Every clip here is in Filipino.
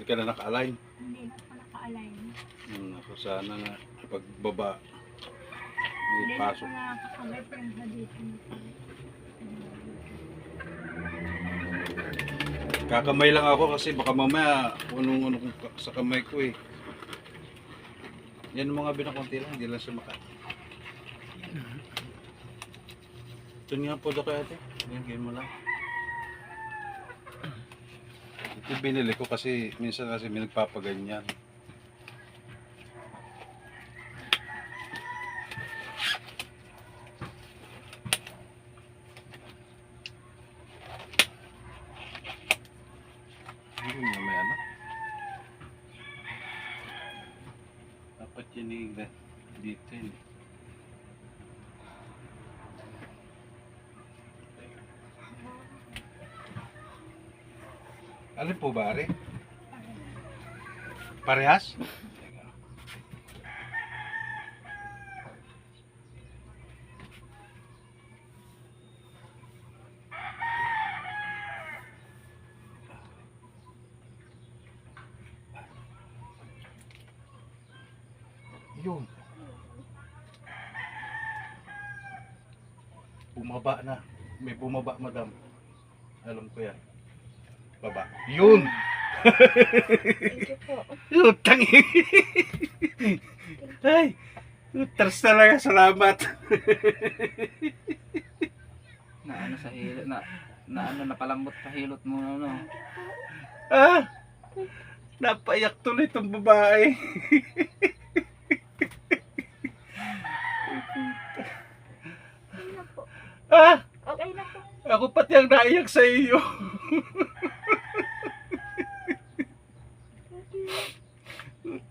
ka na naka-align. Hindi pa naka-align. Ako sana nga pagbaba Hindi may na pasok. pa nakakabay pero sa dito. Kakamay lang ako kasi baka mamaya ano sa kamay ko eh. Yan mga binakunti lang, hindi lang siya maka. Ito nga po kay ate. Yan, game mo lang. Ito binili ko kasi minsan kasi may nagpapaganyan. Hindi mo may ano. Dapat yan dito yun. Alin po ba, Ari? Parehas? Yun. Bumaba na. May bumaba, madam. Alam ko yan. Baba. Yun! Thank you po. Utang Ay! Utars talaga. Salamat. Na ano sa hilot na ano napalambot sa hilot mo ano. Ah! Napaiyak tuloy itong babae. Okay na po. Ah! Okay na po. Ako pati ang naiyak sa iyo.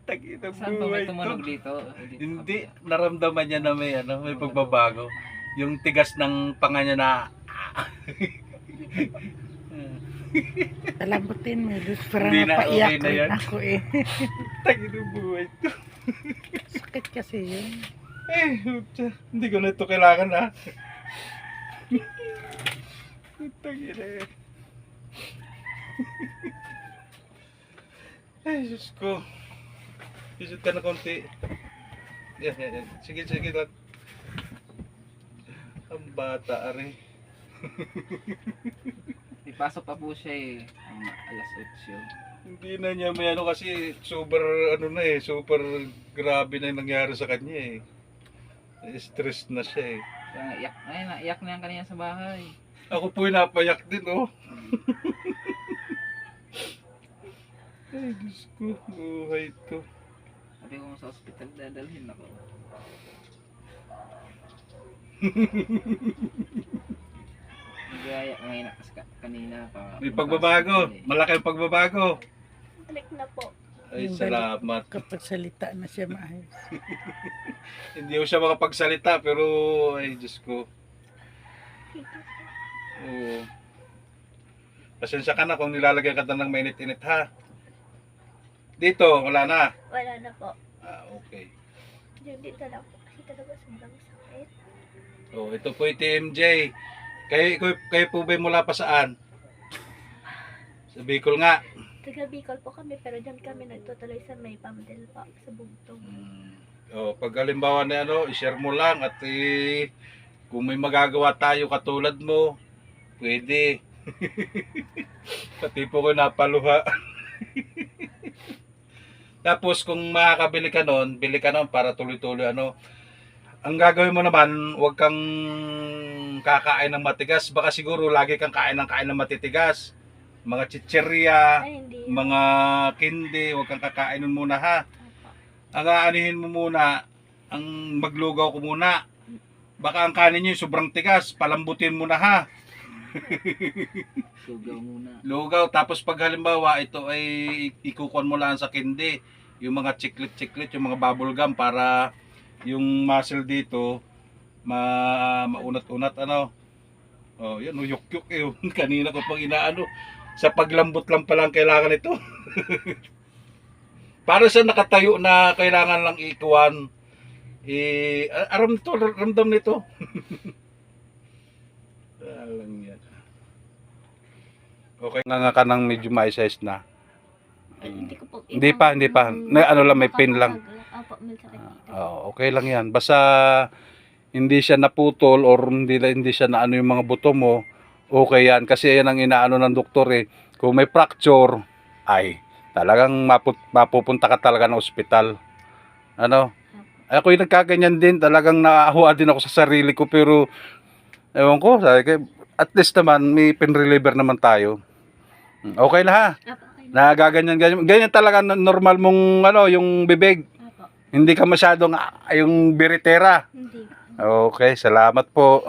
Utang ina Saan ba may buhay tumunog to. dito? Hindi, naramdaman niya na may pagbabago. Yung tigas ng panga niya na Talambutin mo, Luz. Parang Hindi na, napaiyak okay na rin yan. ako eh. tagi ng buhay to. Sakit kasi yun. Eh, hindi ko na ito kailangan ha. Tagi na eh. Ay, Diyos ko. Isot ka na konti. Yan. Sige lang. Ang bata, are. Ipasok pa po siya eh. Alas 8 Hindi na niya may ano kasi super super grabe na yung nangyari sa kanya eh. Stress na siya eh. Kaya nga, iyak, ay, naiyak na yan kanina sa bahay. Ako po yung napayak din oh. Ay, Diyos ko, buhay to. Sabi ko sa ospital, dadalhin ako. Nagaya ngayon kanina pa. May pagbabago, malaki ang pagbabago. Balik na po. Ay, Yung salamat. Kapag salita na siya maayos. Hindi ko siya makapagsalita pero ay Diyos ko. Oo. Pasensya ka na kung nilalagyan ka na ng mainit-init ha. Dito, wala na. Wala na po. Ah, okay. Yung dito lang po. Kasi talaga sobrang sakit. Oh, ito po yung TMJ. Kayo po ba mula pa saan? Sa Bicol nga. Taga Bicol po kami pero dyan kami nagtutuloy sa may Pamdel po sa Bugtong. Oh, pag halimbawa na i-share mo lang at kung may magagawa tayo katulad mo, pwede. Pati po ko napaluha. Tapos kung makakabili ka nun, bili ka nun para tuloy-tuloy Ang gagawin mo naman, huwag kang kakain ng matigas. Baka siguro lagi kang kain ng matitigas. Mga chichirya, Ay, hindi. mga kindi, huwag kang kakainin muna ha. Opo. Ang aanihin mo muna, ang maglugaw ko muna. Baka ang kanin nyo sobrang tigas, palambutin mo na ha. Sugaw muna. Lugaw, tapos pag halimbawa ito ay ikukuhan mo lang sa kindi, yung mga chiclet, yung mga bubble gum para yung muscle dito maunat-unat Oh, yan uyok-yok eh. Kanina ko pang inaano, sa paglambot lang palang kailangan ito. Para sa nakatayo na kailangan lang ikuhan. Ramdam nito. Alam yan. Okay nga ka nang medyo may size na. Ay, hindi Hindi pa. Ano lang, may pain lang. Opo, may sakit dito. Okay lang yan. Basta hindi siya naputol or hindi siya na ano yung mga buto mo, okay yan. Kasi yan ang inaano ng doktor eh. Kung may fracture, ay talagang mapupunta ka talaga ng ospital. Ano? Ako yung nagkaganyan din. Talagang naahuwa din ako sa sarili ko. Pero, ewan ko, sabi ko, at least naman, may pain reliever naman tayo. Okay na ha? Opo, okay na. Nagaganyan. Ganyan talaga normal mong ano, yung bibig. Opo, Hindi ka masyadong yung biritera. hindi. Okay, salamat po.